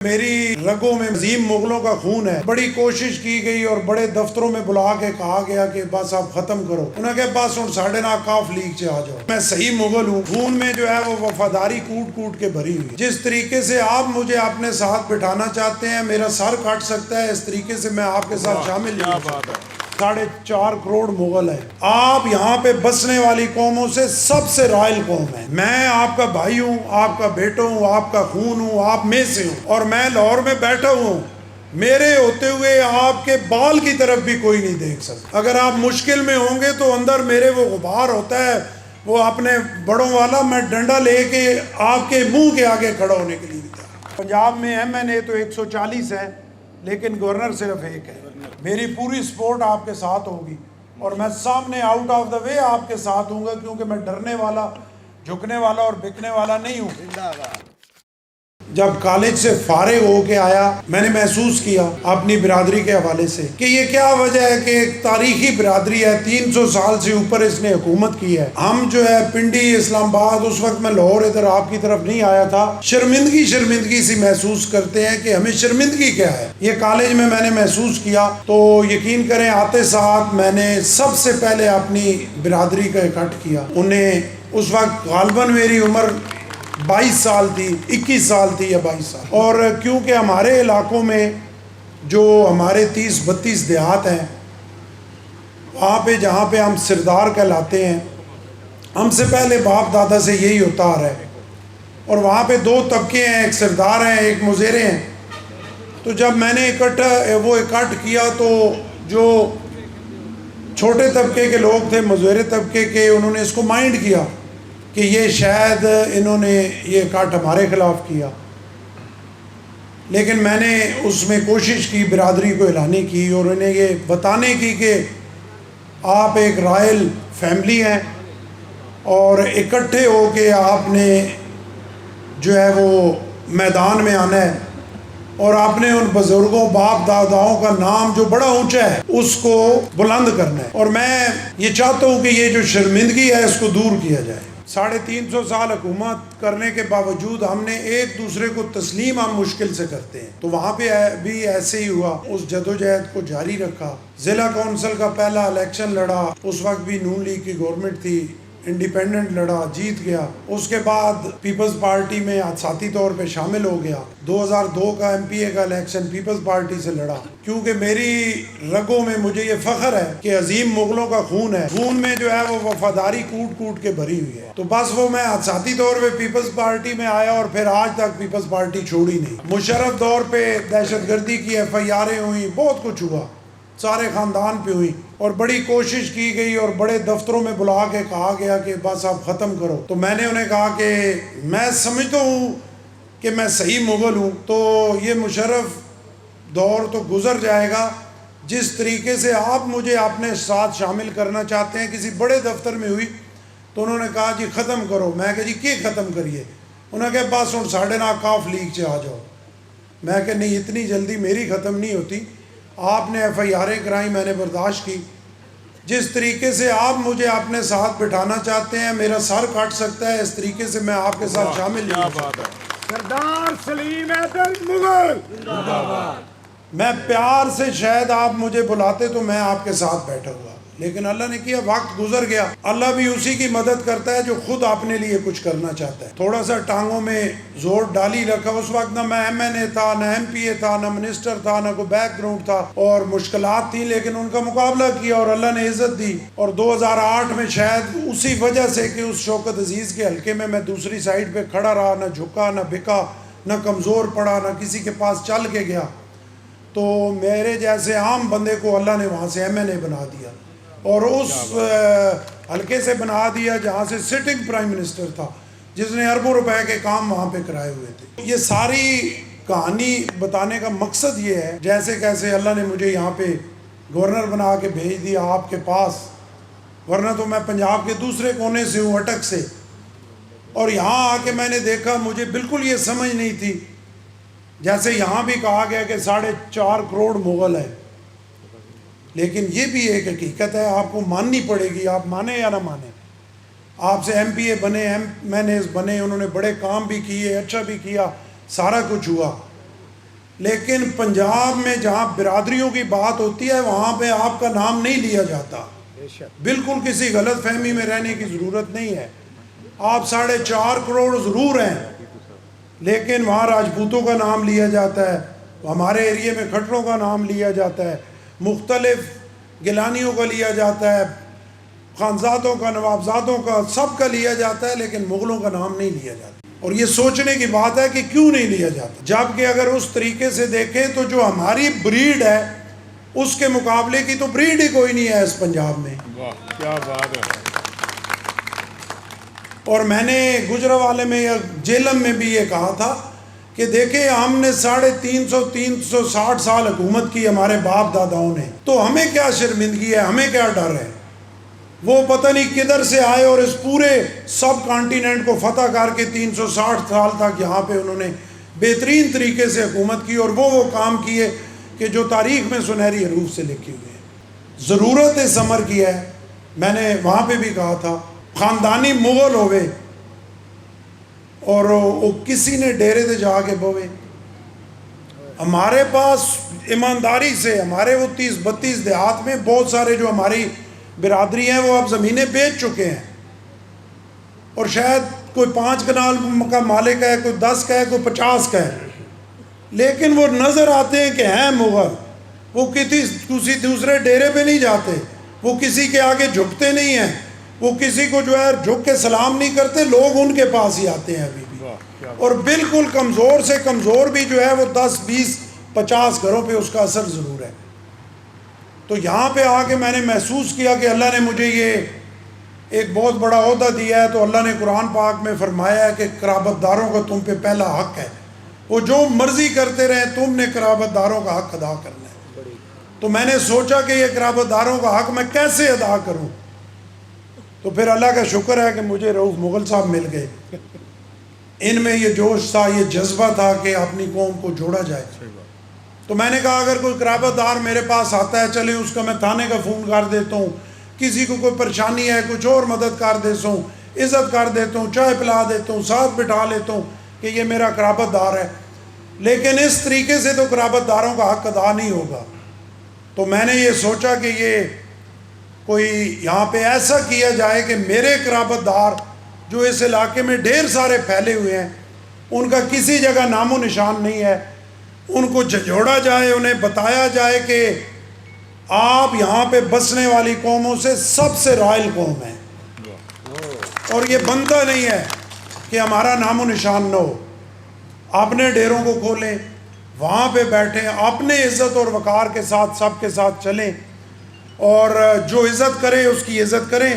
میری رگوں میں عظیم مغلوں کا خون ہے. بڑی کوشش کی گئی اور بڑے دفتروں میں بلا کے کہا گیا کہ بس آپ ختم کرو. انہوں نے کہا بس ہوں ساڑھے نا کاف لیگ سے آ جاؤ. میں صحیح مغل ہوں. خون میں جو ہے وہ وفاداری کوٹ کوٹ کے بھری ہوئی. جس طریقے سے آپ مجھے اپنے ساتھ بٹھانا چاہتے ہیں, میرا سر کاٹ سکتا ہے, اس طریقے سے میں آپ کے ساتھ شامل نہیں ہو سکتا. 4.5 کروڑ مغل ہیں. آپ یہاں پہ بسنے والی قوموں سے سب سے رائل قوم ہے. میں آپ کا بھائی ہوں, آپ کا بیٹا ہوں, آپ کا خون ہوں, آپ میں سے ہوں, اور میں لاہور میں بیٹھا ہوں. میرے ہوتے ہوئے آپ کے بال کی طرف بھی کوئی نہیں دیکھ سکتا. اگر آپ مشکل میں ہوں گے تو اندر میرے وہ غبار ہوتا ہے, وہ اپنے بڑوں والا, میں ڈنڈا لے کے آپ کے منہ کے آگے کھڑا ہونے کے لیے تھا. پنجاب میں MNA تو 140 ہے, لیکن گورنر صرف ایک ہے. میری پوری سپورٹ آپ کے ساتھ ہوگی, اور میں سامنے آؤٹ آف دا وے آپ کے ساتھ ہوں گا, کیونکہ میں ڈرنے والا, جھکنے والا اور بکنے والا نہیں ہوں. جب کالج سے فارغ ہو کے آیا, میں نے محسوس کیا اپنی برادری کے حوالے سے کہ یہ کیا وجہ ہے کہ ایک تاریخی برادری ہے, 300 سال سے اوپر اس نے حکومت کی ہے. ہم جو ہے پنڈی, اسلام آباد, اس وقت میں لاہور ادھر آپ کی طرف نہیں آیا تھا, شرمندگی سی محسوس کرتے ہیں کہ ہمیں شرمندگی کیا ہے. یہ کالج میں نے محسوس کیا, تو یقین کریں آتے ساتھ میں نے سب سے پہلے اپنی برادری کا اکٹھ کیا. انہیں اس وقت غالباً میری عمر 22 سال تھی, 21 سال تھی یا 22 سال. اور کیونکہ ہمارے علاقوں میں جو ہمارے 30-32 دیہات ہیں, وہاں پہ جہاں پہ ہم سردار کہلاتے ہیں, ہم سے پہلے باپ دادا سے یہی ہوتا آ رہا ہے. اور وہاں پہ 2 طبقے ہیں, ایک سردار ہیں, ایک مزیرے ہیں. تو جب میں نے اکٹھ کیا, تو جو چھوٹے طبقے کے لوگ تھے, مزیرے طبقے کے, انہوں نے اس کو مائنڈ کیا کہ یہ شاید انہوں نے یہ اکٹھ ہمارے خلاف کیا. لیکن میں نے اس میں کوشش کی برادری کو ہلانے کی, اور انہیں یہ بتانے کی کہ آپ ایک رائل فیملی ہیں, اور اکٹھے ہو کے آپ نے جو ہے وہ میدان میں آنا ہے, اور آپ نے ان بزرگوں, باپ داداؤں کا نام جو بڑا اونچا ہے اس کو بلند کرنا ہے. اور میں یہ چاہتا ہوں کہ یہ جو شرمندگی ہے اس کو دور کیا جائے. 350 سال حکومت کرنے کے باوجود ہم نے ایک دوسرے کو تسلیم ہم مشکل سے کرتے ہیں. تو وہاں پہ بھی ایسے ہی ہوا, اس جدوجہد کو جاری رکھا. ضلع کونسل کا پہلا الیکشن لڑا, اس وقت بھی نون لیگ کی گورنمنٹ تھی, انڈیپینڈنٹ لڑا, جیت گیا. اس کے بعد پیپلز پارٹی میں ذاتی طور پہ شامل ہو گیا. 2002 کا MPA کا الیکشن پیپلز پارٹی سے لڑا, کیونکہ میری رگوں میں مجھے یہ فخر ہے کہ عظیم مغلوں کا خون ہے. خون میں جو ہے وہ وفاداری کوٹ کوٹ کے بھری ہوئی ہے. تو بس وہ میں ذاتی طور پہ پیپلز پارٹی میں آیا, اور پھر آج تک پیپلز پارٹی چھوڑی نہیں. مشرف دور پہ دہشت گردی کی FIRیں ہوئیں, بہت کچھ ہوا, سارے خاندان پہ ہوئی, اور بڑی کوشش کی گئی اور بڑے دفتروں میں بلا کے کہا گیا کہ بس آپ ختم کرو. تو میں نے انہیں کہا کہ میں سمجھتا ہوں کہ میں صحیح مغل ہوں, تو یہ مشرف دور تو گزر جائے گا. جس طریقے سے آپ مجھے اپنے ساتھ شامل کرنا چاہتے ہیں, کسی بڑے دفتر میں ہوئی تو انہوں نے کہا جی ختم کرو. میں کہا جی کیا ختم کریے؟ انہوں نے کہا بس ہوں ساڑھے نا کاف لیگ سے آ جاؤ. میں کہ نہیں, اتنی جلدی میری ختم نہیں ہوتی. آپ نے FIRیں کرائی, میں نے برداشت کی. جس طریقے سے آپ مجھے اپنے ساتھ بٹھانا چاہتے ہیں, میرا سر کاٹ سکتا ہے, اس طریقے سے میں آپ کے ساتھ شامل نہیں ہو سکتا. سردار سلیم حیدر مغل میں پیار سے, شاید آپ مجھے بلاتے تو میں آپ کے ساتھ بیٹھا ہوا, لیکن اللہ نے کیا, وقت گزر گیا. اللہ بھی اسی کی مدد کرتا ہے جو خود اپنے لیے کچھ کرنا چاہتا ہے. تھوڑا سا ٹانگوں میں زور ڈالی رکھا. اس وقت نہ میں MNA تھا, نہ MPA تھا, نہ منسٹر تھا, نہ کوئی بیک گراؤنڈ تھا, اور مشکلات تھیں, لیکن ان کا مقابلہ کیا اور اللہ نے عزت دی. اور 2008 میں شاید اسی وجہ سے کہ اس شوکت عزیز کے حلقے میں دوسری سائیڈ پہ کھڑا رہا, نہ جھکا, نہ بکا, نہ کمزور پڑا, نہ کسی کے پاس چل کے گیا, تو میرے جیسے عام بندے کو اللہ نے وہاں سے MNA بنا دیا, اور اس حلقے سے بنا دیا جہاں سے سٹنگ پرائم منسٹر تھا, جس نے اربوں روپے کے کام وہاں پہ کرائے ہوئے تھے. یہ ساری کہانی بتانے کا مقصد یہ ہے, جیسے کیسے اللہ نے مجھے یہاں پہ گورنر بنا کے بھیج دیا آپ کے پاس, ورنہ تو میں پنجاب کے دوسرے کونے سے ہوں, اٹک سے. اور یہاں آ کے میں نے دیکھا, مجھے بالکل یہ سمجھ نہیں تھی, جیسے یہاں بھی کہا گیا کہ 4.5 کروڑ مغل ہیں, لیکن یہ بھی ایک حقیقت ہے, آپ کو ماننی پڑے گی, آپ مانیں یا نہ مانیں. آپ سے MPA بنے, MNAs بنے, انہوں نے بڑے کام بھی کیے, اچھا بھی کیا, سارا کچھ ہوا, لیکن پنجاب میں جہاں برادریوں کی بات ہوتی ہے وہاں پہ آپ کا نام نہیں لیا جاتا. بالکل کسی غلط فہمی میں رہنے کی ضرورت نہیں ہے. آپ 4.5 کروڑ ضرور ہیں لیکن وہاں راجپوتوں کا نام لیا جاتا ہے, ہمارے ایریے میں کھٹروں کا نام لیا جاتا ہے, مختلف گیلانیوں کا لیا جاتا ہے, خانزادوں کا, نوابزادوں کا, سب کا لیا جاتا ہے, لیکن مغلوں کا نام نہیں لیا جاتا. اور یہ سوچنے کی بات ہے کہ کیوں نہیں لیا جاتا, جبکہ اگر اس طریقے سے دیکھیں تو جو ہماری بریڈ ہے اس کے مقابلے کی تو بریڈ ہی کوئی نہیں ہے اس پنجاب میں. واہ کیا بات ہے. اور میں نے گجرانوالے میں یا جیلم میں بھی یہ کہا تھا کہ دیکھیں ہم نے 360 سال حکومت کی ہمارے باپ داداؤں نے, تو ہمیں کیا شرمندگی ہے, ہمیں کیا ڈر ہے. وہ پتہ نہیں کدھر سے آئے اور اس پورے سب کانٹیننٹ کو فتح کر کے 360 سال تک یہاں پہ انہوں نے بہترین طریقے سے حکومت کی, اور وہ کام کیے کہ جو تاریخ میں سنہری حروف سے لکھے ہوئے ہیں. ضرورت اس امر کی ہے, میں نے وہاں پہ بھی کہا تھا, خاندانی مغل ہوئے اور وہ کسی نے ڈیرے تے جا کے بوے. ہمارے پاس ایمانداری سے ہمارے وہ 30-32 دیہات میں بہت سارے جو ہماری برادری ہیں وہ اب زمینیں بیچ چکے ہیں, اور شاید کوئی 5 کنال کا مالک ہے, کوئی 10 کا ہے, کوئی 50 کا ہے, لیکن وہ نظر آتے ہیں کہ ہیں مغل. وہ کسی دوسرے ڈیرے پہ نہیں جاتے, وہ کسی کے آگے جھکتے نہیں ہیں, وہ کسی کو جو ہے جھک کے سلام نہیں کرتے, لوگ ان کے پاس ہی آتے ہیں ابھی بھی. اور بالکل کمزور سے کمزور بھی جو ہے وہ 10-20-50 گھروں پہ اس کا اثر ضرور ہے. تو یہاں پہ آ کے میں نے محسوس کیا کہ اللہ نے مجھے یہ ایک بہت بڑا عہدہ دیا ہے. تو اللہ نے قرآن پاک میں فرمایا ہے کہ قرابت داروں کا تم پہ پہلا حق ہے, وہ جو مرضی کرتے رہیں تم نے قرابت داروں کا حق ادا کرنا ہے. تو میں نے سوچا کہ یہ قرابت داروں کا حق میں کیسے ادا کروں. تو پھر اللہ کا شکر ہے کہ مجھے رؤوف مغل صاحب مل گئے. ان میں یہ جوش تھا, یہ جذبہ تھا کہ اپنی قوم کو جوڑا جائے. تو میں نے کہا اگر کوئی قرابت دار میرے پاس آتا ہے, چلیں اس کا میں تھانے کا فون کر دیتا ہوں, کسی کو کوئی پریشانی ہے کچھ اور مدد کر دیتا ہوں, عزت کر دیتا ہوں, چائے پلا دیتا ہوں, ساتھ بٹھا لیتا ہوں کہ یہ میرا قرابت دار ہے. لیکن اس طریقے سے تو قرابت داروں کا حق ادا نہیں ہوگا. تو میں نے یہ سوچا کہ یہ کوئی یہاں پہ ایسا کیا جائے کہ میرے قرابت دار جو اس علاقے میں ڈھیر سارے پھیلے ہوئے ہیں, ان کا کسی جگہ نام و نشان نہیں ہے, ان کو جھجوڑا جائے, انہیں بتایا جائے کہ آپ یہاں پہ بسنے والی قوموں سے سب سے رائل قوم ہے, اور یہ بنتا نہیں ہے کہ ہمارا نام و نشان نہ ہو. اپنے ڈیروں کو کھولیں, وہاں پہ بیٹھیں, اپنے عزت اور وقار کے ساتھ سب کے ساتھ چلیں, اور جو عزت کرے اس کی عزت کریں,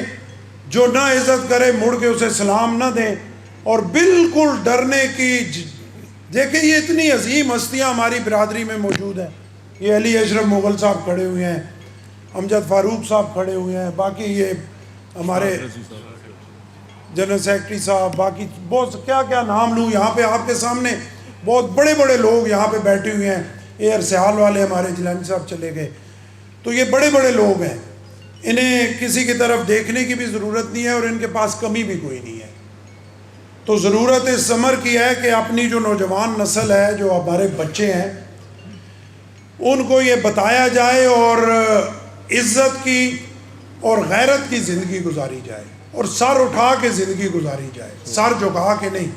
جو نہ عزت کرے مڑ کے اسے سلام نہ دیں. اور بالکل ڈرنے کی دیکھیں یہ اتنی عظیم ہستیاں ہماری برادری میں موجود ہیں. یہ علی اشرف مغل صاحب کھڑے ہوئے ہیں, امجد فاروق صاحب کھڑے ہوئے ہیں, باقی یہ ہمارے جنرل سیکرٹری صاحب, باقی بہت کیا کیا نام لوں یہاں پہ آپ کے سامنے. بہت بڑے بڑے لوگ یہاں پہ بیٹھے ہوئے ہیں, ایئر سیال والے ہمارے جیلانی صاحب چلے گئے. تو یہ بڑے بڑے لوگ ہیں, انہیں کسی کی طرف دیکھنے کی بھی ضرورت نہیں ہے, اور ان کے پاس کمی بھی کوئی نہیں ہے. تو ضرورت اس امر کی ہے کہ اپنی جو نوجوان نسل ہے, جو ہمارے بچے ہیں, ان کو یہ بتایا جائے اور عزت کی اور غیرت کی زندگی گزاری جائے, اور سر اٹھا کے زندگی گزاری جائے, سر جھکا کے نہیں.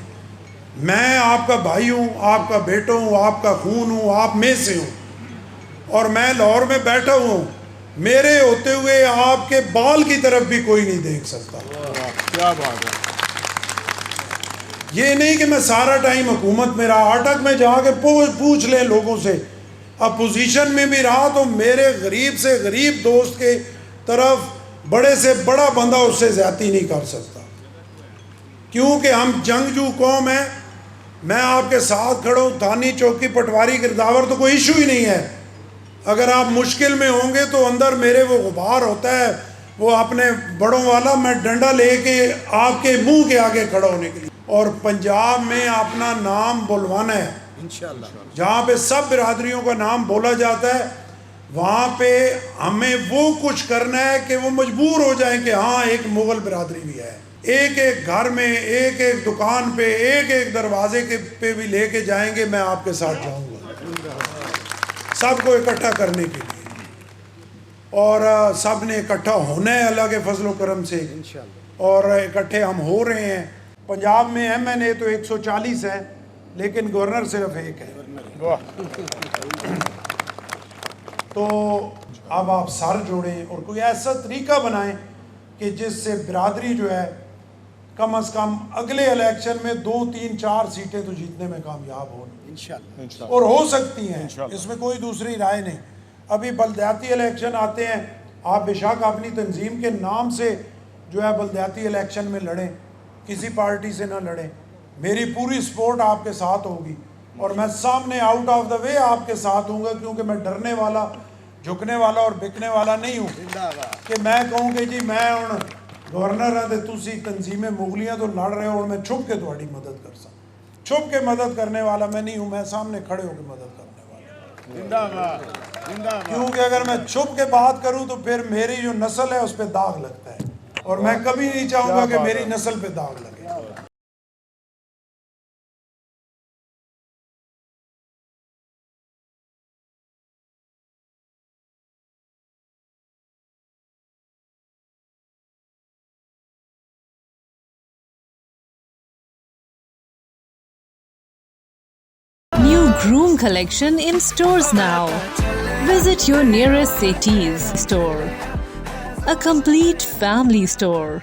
میں آپ کا بھائی ہوں, آپ کا بیٹا ہوں, آپ کا خون ہوں, آپ میں سے ہوں, اور میں لاہور میں بیٹھا ہوں, میرے ہوتے ہوئے آپ کے بال کی طرف بھی کوئی نہیں دیکھ سکتا. کیا بات ہے. یہ نہیں کہ میں سارا ٹائم حکومت میں رہا, اٹک میں جا کے پوچھ لیں لوگوں سے, اپوزیشن میں بھی رہا تو میرے غریب سے غریب دوست کے طرف بڑے سے بڑا بندہ اس سے زیادتی نہیں کر سکتا, کیونکہ ہم جنگجو قوم ہیں. میں آپ کے ساتھ کھڑا ہوں, تھانی چوکی پٹواری گرداور تو کوئی ایشو ہی نہیں ہے. اگر آپ مشکل میں ہوں گے تو اندر میرے وہ غبار ہوتا ہے, وہ اپنے بڑوں والا, میں ڈنڈا لے کے آپ کے منہ کے آگے کھڑا ہونے کے لیے. اور پنجاب میں اپنا نام بلوانا ہے انشاءاللہ. جہاں پہ سب برادریوں کا نام بولا جاتا ہے, وہاں پہ ہمیں وہ کچھ کرنا ہے کہ وہ مجبور ہو جائیں کہ ہاں ایک مغل برادری بھی ہے. ایک ایک گھر میں, ایک ایک دکان پہ, ایک ایک دروازے کے پہ بھی لے کے جائیں گے, میں آپ کے ساتھ جاؤں گا. سب کو اکٹھا کرنے کے لیے، اور سب نے اکٹھا ہونا ہے اللہ کے فضل و کرم سے اور اکٹھے ہم ہو رہے ہیں۔ پنجاب میں ایم این اے تو 140 ہے لیکن گورنر صرف ایک ہے، تو اب آپ سر جوڑیں اور کوئی ایسا طریقہ بنائیں کہ جس سے برادری جو ہے کم از کم اگلے الیکشن میں 2 3 4 سیٹیں تو جیتنے میں کامیاب ہو، اور ہو سکتی ہیں، اس میں کوئی دوسری رائے نہیں۔ ابھی بلدیاتی الیکشن آتے ہیں، آپ بے شک اپنی تنظیم کے نام سے جو ہے بلدیاتی الیکشن میں لڑیں، کسی پارٹی سے نہ لڑیں، میری پوری سپورٹ آپ کے ساتھ ہوگی، اور میں سامنے آؤٹ آف دا وے آپ کے ساتھ ہوں گا، کیونکہ میں ڈرنے والا، جھکنے والا اور بکنے والا نہیں ہوں کہ میں کہوں کہ جی میں ہوں گورنر ہاں تے تسی تنظیمیں مغلیاں تو لڑ رہے ہو اور میں چھپ کے تہاڈی مدد کر سکتا، چھپ کے مدد کرنے والا میں نہیں ہوں، میں سامنے کھڑے ہو کے مدد کرنے والا، کیونکہ اگر میں چھپ کے بات کروں تو پھر میری جو نسل ہے اس پہ داغ لگتا ہے، اور میں کبھی نہیں چاہوں گا کہ میری نسل پہ داغ لگے۔ New Groom collection in stores now. Visit your nearest Cities store. A complete family store.